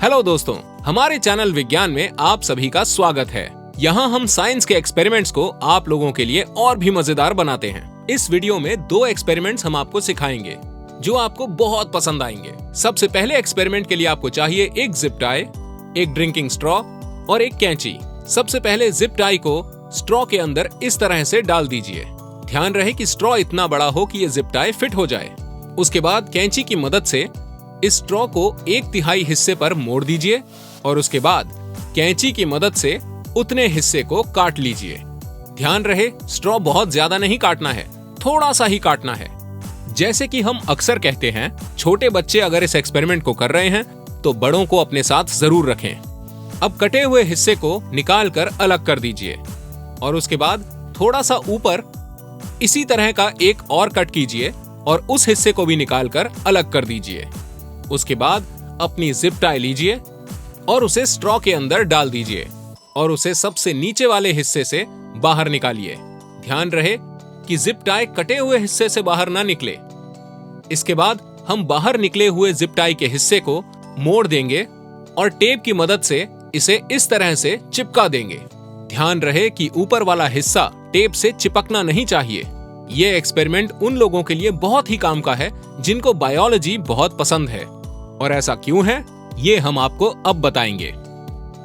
Hello दोस्तों, हमारे channel विज्ञान में आप सभी का स्वागत है। यहाँ हम साइंस के एक्सपेरिमेंट्स को आप लोगों के लिए और भी मजेदार बनाते हैं। इस वीडियो में 2 एक्सपेरिमेंट्स हम आपको सिखाएंगे जो आपको बहुत पसंद आएंगे। सबसे पहले एक्सपेरिमेंट के लिए आपको चाहिए एक जिप टाई, एक ड्रिंकिंग स्ट्रॉ और एक कैंची। सबसे पहले जिप टाई को स्ट्रॉ के अंदर इस तरह से डाल दीजिए। ध्यान रहे कि स्ट्रॉ इतना बड़ा हो कि ये जिप टाई फिट हो जाए। उसके बाद कैंची की मदद से इस स्ट्रॉ को 1/3 हिस्से पर मोड़ दीजिए और उसके बाद कैंची की मदद से उतने हिस्से को काट लीजिए। ध्यान रहे स्ट्रॉ बहुत ज्यादा नहीं काटना है, थोड़ा सा ही काटना है। जैसे कि हम अक्सर कहते हैं, छोटे बच्चे अगर इस एक्सपेरिमेंट को कर रहे हैं तो बड़ों को अपने साथ जरूर रखें। अब कटे हुए हिस्से को निकाल कर अलग कर दीजिए और उसके बाद थोड़ा सा ऊपर इसी तरह का एक और कट कीजिए और उस हिस्से को भी निकाल कर अलग कर दीजिए। उसके बाद अपनी जिप टाई लीजिए और उसे स्ट्रॉ के अंदर डाल दीजिए और उसे सबसे नीचे वाले हिस्से से बाहर निकालिए। ध्यान रहे कि जिप टाई कटे हुए हिस्से से बाहर ना निकले। इसके बाद हम बाहर निकले हुए जिप टाई के हिस्से को मोड़ देंगे और टेप की मदद से इसे इस तरह से चिपका देंगे। ध्यान रहे कि ऊपर वाला हिस्सा टेप से चिपकना नहीं चाहिए। ये एक्सपेरिमेंट उन लोगों के लिए बहुत ही काम का है जिनको बायोलॉजी बहुत पसंद है। और ऐसा क्यों है ये हम आपको अब बताएंगे।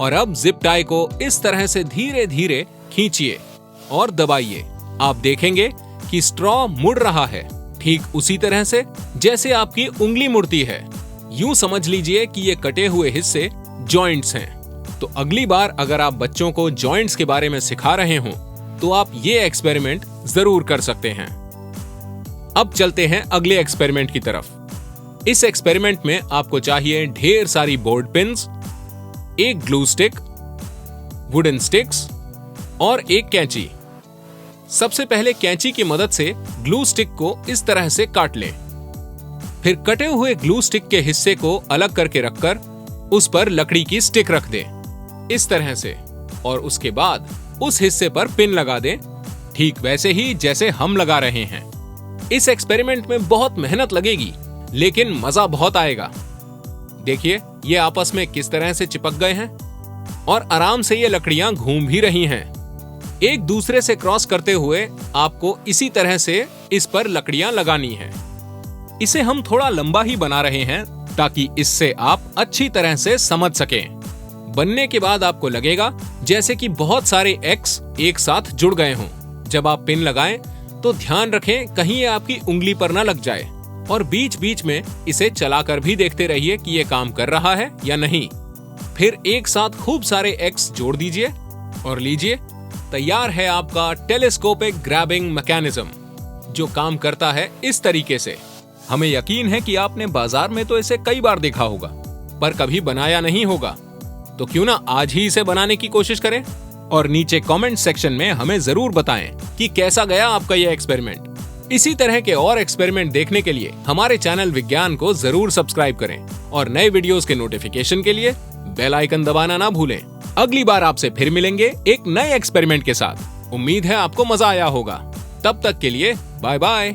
और अब जिप टाई को इस तरह से धीरे धीरे खींचिए और दबाइए। आप देखेंगे कि स्ट्रॉ मुड़ रहा है, ठीक उसी तरह से जैसे आपकी उंगली मुड़ती है। यूं समझ लीजिए कि ये कटे हुए हिस्से जॉइंट्स हैं। तो अगली बार अगर आप बच्चों को जॉइंट्स के बारे में सिखा रहे हो तो आप ये एक्सपेरिमेंट जरूर कर सकते हैं। अब चलते हैं अगले एक्सपेरिमेंट की तरफ। इस एक्सपेरिमेंट में आपको चाहिए ढेर सारी बोर्ड पिन्स, एक ग्लू स्टिक, वुडन स्टिक्स और एक कैंची। सबसे पहले कैंची की मदद से ग्लू स्टिक को इस तरह से काट लें। फिर कटे हुए ग्लू स्टिक के हिस्से को अलग करके रखकर उस पर लकड़ी की स्टिक रख दें इस तरह से और उसके बाद उस हिस्से पर पिन लगा दें, ठीक वैसे ही जैसे हम लगा रहे हैं। इस एक्सपेरिमेंट में बहुत मेहनत लगेगी लेकिन मजा बहुत आएगा। देखिए ये आपस में किस तरह से चिपक गए हैं और आराम से ये लकड़ियां घूम भी रही हैं। एक दूसरे से क्रॉस करते हुए आपको इसी तरह से इस पर लकड़ियां लगानी हैं। इसे हम थोड़ा लंबा ही बना रहे हैं ताकि इससे आप अच्छी तरह से समझ सकें। बनने के बाद आपको लगेगा जैसे कि बहुत सारे एक्स एक साथ जुड़ गए हों। जब आप पिन लगाएं तो ध्यान रखें कहीं ये आपकी उंगली पर न लग जाए और बीच बीच में इसे चलाकर भी देखते रहिए कि ये काम कर रहा है या नहीं। फिर एक साथ खूब सारे एक्स जोड़ दीजिए और लीजिए, तैयार है आपका टेलीस्कोपिक ग्रैबिंग मैकेनिज्म जो काम करता है इस तरीके से। हमें यकीन है कि आपने बाजार में तो इसे कई बार देखा होगा पर कभी बनाया नहीं होगा। तो क्यों ना आज ही इसे बनाने की कोशिश करें और नीचे कमेंट सेक्शन में हमें जरूर बताएं कि कैसा गया आपका यह एक्सपेरिमेंट। इसी तरह के और एक्सपेरिमेंट देखने के लिए हमारे चैनल विज्ञान को जरूर सब्सक्राइब करें और नए वीडियोस के नोटिफिकेशन के लिए बेल आइकन दबाना ना भूलें। अगली बार आपसे फिर मिलेंगे एक नए एक्सपेरिमेंट के साथ। उम्मीद है आपको मजा आया होगा। तब तक के लिए बाय बाय।